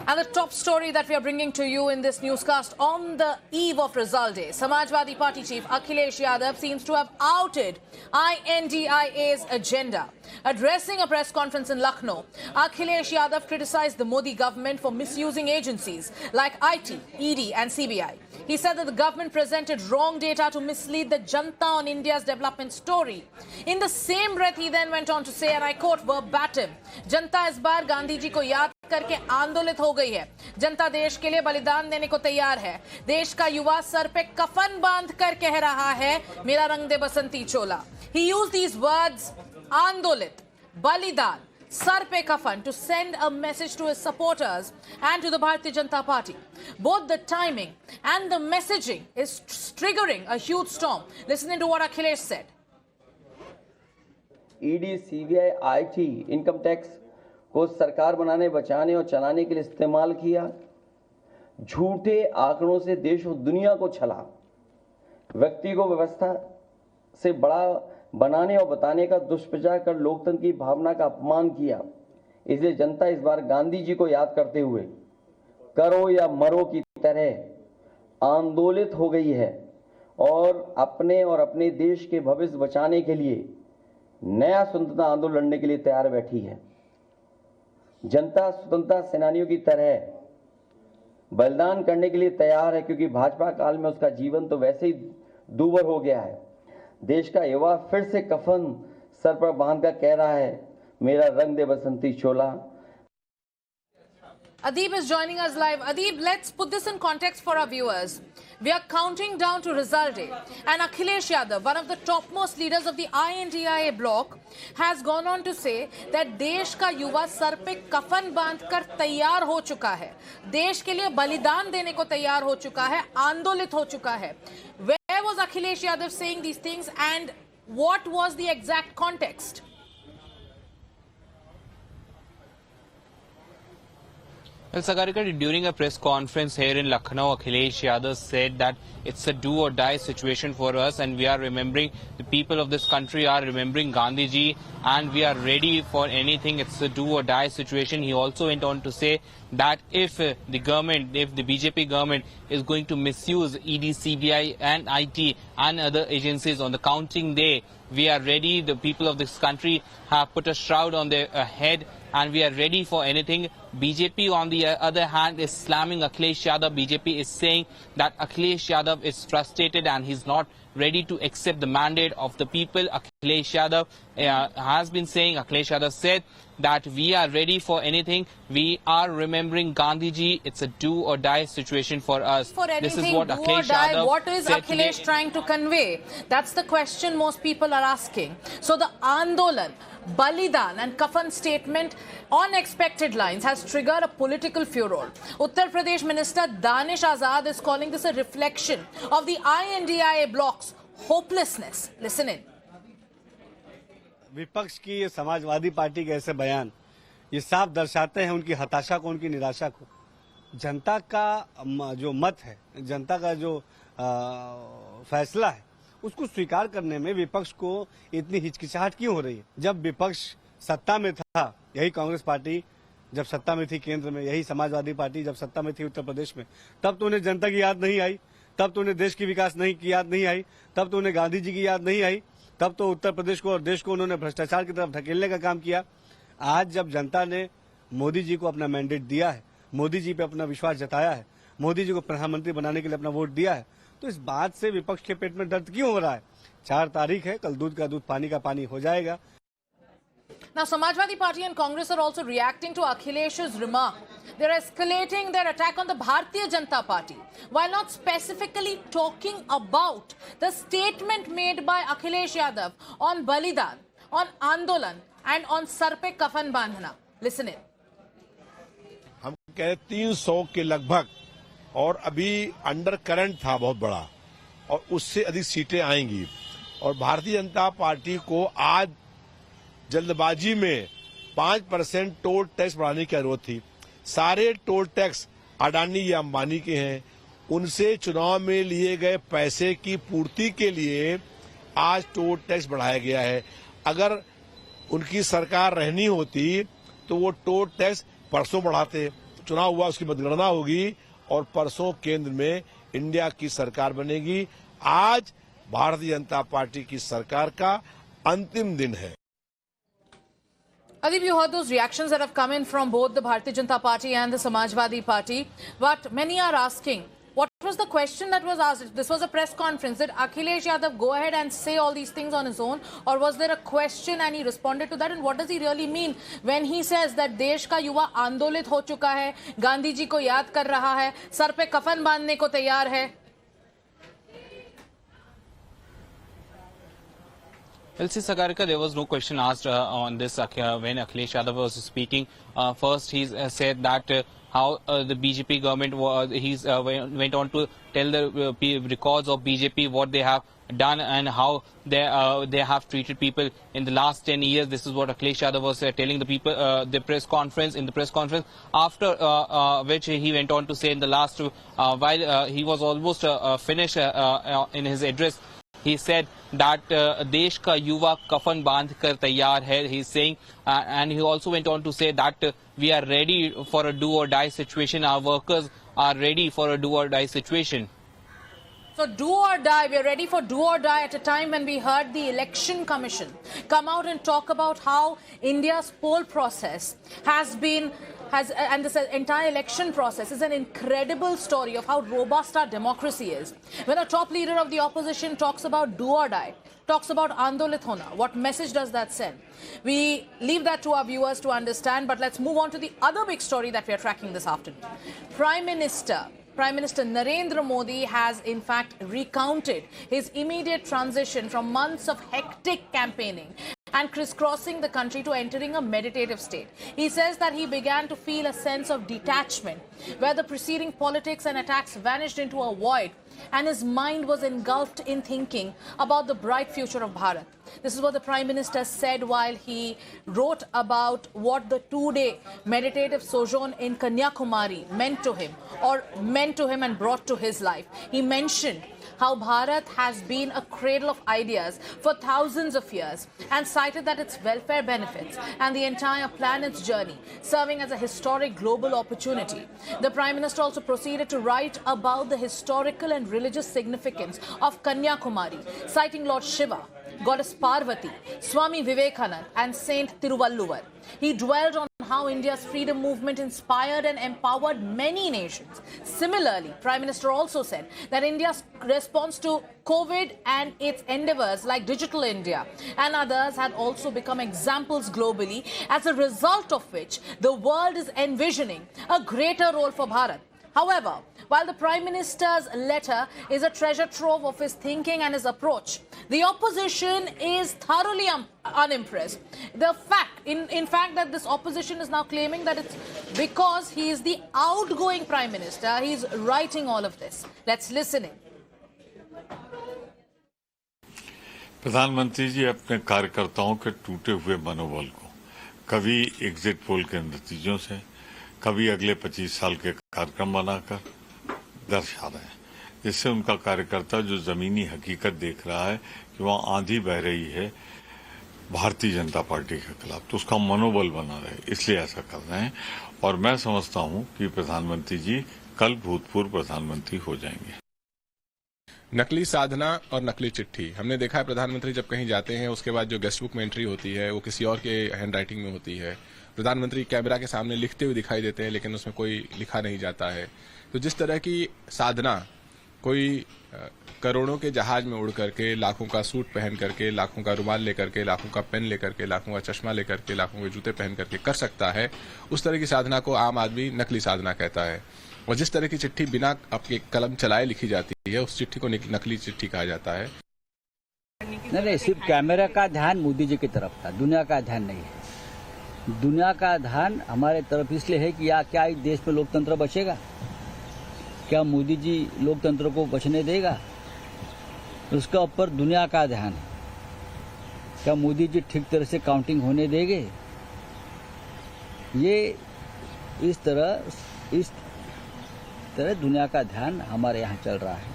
And the top story that we are bringing to you in this newscast on the eve of result day, Samajwadi Party chief Akhilesh Yadav seems to have outed INDIA's agenda. Addressing a press conference in Lucknow, Akhilesh Yadav criticized the Modi government for misusing agencies like IT, ED and CBI. He said that the government presented wrong data to mislead the Janta on India's development story. In the same breath, he then went on to say, and I quote verbatim, Janta इस बार गांधी जी को याद करके आंदोलित हो गई है. जनता देश के लिए बलिदान देने को तैयार है. देश का युवा सर पे कफन बांध कर कह रहा है, मेरा रंग दे बसंती चोला. He used these words, आंदोलित, बलिदान, सर पे कफन, to send a message to his supporters and to the Bharatiya Janata Party. Both the timing and the messaging is triggering a huge storm. Listen to what Akhilesh said. ED, CBI, IT, income tax को सरकार बनाने, बचाने और चलाने के लिए इस्तेमाल किया. झूठे आंकड़ों से देश और दुनिया को छला. व्यक्ति को व्यवस्था से बड़ा बनाने और बताने का दुष्प्रचार कर लोकतंत्र की भावना का अपमान किया. इसलिए जनता इस बार गांधी जी को याद करते हुए करो या मरो की तरह आंदोलित हो गई है और अपने देश के भविष्य बचाने के लिए नया स्वतंत्रता आंदोलन लड़ने के लिए तैयार बैठी है. जनता स्वतंत्रता सेनानियों की तरह बलिदान करने के लिए तैयार है, क्योंकि भाजपा काल में उसका जीवन तो वैसे ही दूभर हो गया है. देश का युवा फिर से कफन सर पर बांधकर कह रहा है, मेरा रंग दे बसंती चोला. Adib is joining us live. Adib, let's put this in context for our viewers. We are counting down to result day, and Akhilesh Yadav, one of the topmost leaders of the INDIA bloc, has gone on to say that देश का युवा sir पे कफन बांधकर तैयार हो चुका है, देश के लिए बलिदान देने को तैयार हो चुका है, आंदोलित हो चुका है. Where was Akhilesh Yadav saying these things, and what was the exact context? Well, Sagarika, during a press conference here in Lucknow, Akhilesh Yadav said that it's a do or die situation for us, and we are remembering, the people of this country are remembering Gandhi ji, and we are ready for anything. It's a do or die situation. He also went on to say that if the BJP government is going to misuse ED, CBI and IT and other agencies on the counting day, we are ready. The people of this country have put a shroud on their head, and we are ready for anything. BJP, on the other hand, is slamming Akhilesh Yadav. BJP is saying that Akhilesh Yadav is frustrated and he's not ready to accept the mandate of the people. Akhilesh Yadav has been saying, Akhilesh Yadav said that we are ready for anything. We are remembering Gandhi ji. It's a do or die situation for us. For anything, this is what do Akhilesh or die, Yadav what is said Akhilesh today. trying to convey? That's the question most people are asking. So the Andolan, Balidan and Kafan statement on expected lines has triggered a political furor. Uttar Pradesh Minister Danish Azad is calling this a reflection of the INDIA bloc's hopelessness. Listen in. विपक्ष की ये Samajwadi party के ऐसे बयान ये साफ दर्शाते हैं उनकी हताशा को, उनकी निराशा को. जनता का जो मत है, जनता का जो फैसला है, उसको स्वीकार करने में विपक्ष को इतनी हिचकिचाहट क्यों हो रही है. जब विपक्ष सत्ता में था, यही कांग्रेस पार्टी जब सत्ता में थी केंद्र में, यही समाजवादी पार्टी जब सत्ता में थी उत्तर प्रदेश में, तब तो उन्हें जनता की याद नहीं आई, तब तो उन्हें देश की विकास की याद नहीं आई, तब तो उन्हें गांधी जी की याद नहीं आई, तब तो उत्तर प्रदेश को और देश को उन्होंने भ्रष्टाचार की तरफ ढकेलने का काम किया. आज जब जनता ने मोदी जी को अपना मैंडेट दिया है, मोदी जी पे अपना विश्वास जताया है, मोदी जी को प्रधानमंत्री बनाने के लिए अपना वोट दिया है, तो इस बात से विपक्ष के पेट में दर्द क्यों हो रहा है. 4 तारीख है, कल दूध का दूध पानी का पानी हो जाएगा. Now, Samajwadi Party and Congress are also reacting to Akhilesh's remark. They're escalating their attack on the Bharatiya Janata Party, while not specifically talking about the statement made by Akhilesh Yadav on Balidan, on Andolan and on Sar pe Kafan Bandhna. Listen in. हम कह 300 के लगभग, और अभी under current था बहुत बड़ा, और उससे अधिक सीटें आएंगी. और भारतीय जनता पार्टी को आज जल्दबाजी में 5% टोल टैक्स बढ़ाने की जरूरत थी. सारे टोल टैक्स अडानी या अंबानी के हैं. उनसे चुनाव में लिए गए पैसे की पूर्ति के लिए आज टोल टैक्स बढ़ाया गया है. अगर उनकी सरकार रहनी होती तो वो टोल टैक्स परसों बढ़ाते, चुनाव हुआ उसकी मतगणना होगी और परसों केंद्र में इंडिया की सरकार बनेगी। आज भारतीय जनता पार्टी की सरकार का अंतिम दिन है। Adib, you heard those reactions that have come in from both the Bharatiya Janata Party and the Samajwadi Party. But many are asking, what was the question that was asked? This was a press conference. Did Akhilesh Yadav go ahead and say all these things on his own? Or was there a question and he responded to that? And what does he really mean when he says that देश का युवा आंदोलित हो चुका है, गांधी जी को याद कर रहा है, सर पे कफन बांधने को तैयार है? Well, see, Sagarika, there was no question asked on this when Akhilesh Yadav was speaking. First, he said that how the BJP government went on to tell the records of BJP what they have done and how they have treated people in the last 10 years. This is what Akhilesh Yadav was telling the people in the press conference. After which he went on to say in the last while he was almost finished in his address. He said that देश का युवा कफन बांध कर तैयार है. He's saying, and he also went on to say that we are ready for a do or die situation. Our workers are ready for a do or die situation. So do or die, we are ready for do or die at a time when we heard the Election Commission come out and talk about how India's poll process and this entire election process is an incredible story of how robust our democracy is. When a top leader of the opposition talks about do or die, talks about Andolit Hona, what message does that send? We leave that to our viewers to understand, but let's move on to the other big story that we are tracking this afternoon. Prime Minister Narendra Modi has in fact recounted his immediate transition from months of hectic campaigning and crisscrossing the country to entering a meditative state. He says that he began to feel a sense of detachment where the preceding politics and attacks vanished into a void and his mind was engulfed in thinking about the bright future of Bharat. This is what the Prime Minister said while he wrote about what the two-day meditative sojourn in Kanyakumari meant to him and brought to his life. He mentioned how Bharat has been a cradle of ideas for thousands of years and cited that its welfare benefits and the entire planet's journey serving as a historic global opportunity. The Prime Minister also proceeded to write about the historical and religious significance of Kanyakumari, citing Lord Shiva, Goddess Parvati, Swami Vivekananda and Saint Tiruvalluvar. He dwelled on how India's freedom movement inspired and empowered many nations. Similarly, Prime Minister also said that India's response to COVID and its endeavors like Digital India and others had also become examples globally, as a result of which the world is envisioning a greater role for Bharat. However, while the Prime Minister's letter is a treasure trove of his thinking and his approach, the opposition is thoroughly unimpressed. In fact, that this opposition is now claiming that it's because he is the outgoing Prime Minister, he's writing all of this. Let's listen in. प्रधानमंत्री जी अपने कार्यकर्ताओं के टूटे हुए मनोबल को कभी exit poll के नतीजों से, कभी अगले 25 साल के कार्यक्रम बनाकर दर्शा रहे हैं, जिससे उनका कार्यकर्ता जो जमीनी हकीकत देख रहा है कि वहाँ आंधी बह रही है भारतीय जनता पार्टी के खिलाफ, तो उसका मनोबल बना रहे, इसलिए ऐसा कर रहे हैं। और मैं समझता हूं कि प्रधानमंत्री जी कल भूतपूर्व प्रधानमंत्री हो जाएंगे। नकली साधना और नकली चिट्ठी, हमने देखा है प्रधानमंत्री जब कहीं जाते हैं उसके बाद जो गेस्ट बुक में एंट्री होती है वो किसी और के हैंड राइटिंग में होती है। प्रधानमंत्री कैमरा के सामने लिखते हुए दिखाई देते हैं लेकिन उसमें कोई लिखा नहीं जाता है। तो जिस तरह की साधना कोई करोड़ों के जहाज में उड़ करके, लाखों का सूट पहन करके, लाखों का रुमाल लेकर के, लाखों का पेन लेकर के, लाखों का चश्मा लेकर के, लाखों के जूते पहन करके कर सकता है, उस तरह की साधना को आम आदमी नकली साधना कहता है। और जिस तरह की चिट्ठी बिना आपके कलम चलाए लिखी जाती है उस चिट्ठी को नकली चिट्ठी कहा जाता है। नहीं, सिर्फ कैमरा का ध्यान मोदी जी की तरफ था, दुनिया का ध्यान नहीं है। दुनिया का ध्यान हमारे तरफ इसलिए है कि क्या इस देश में लोकतंत्र बचेगा? क्या मोदी जी लोकतंत्र को बचने देगा? उसका ऊपर दुनिया का ध्यान है। क्या मोदी जी ठीक तरह से काउंटिंग होने देंगे? ये इस तरह दुनिया का ध्यान हमारे यहाँ चल रहा है।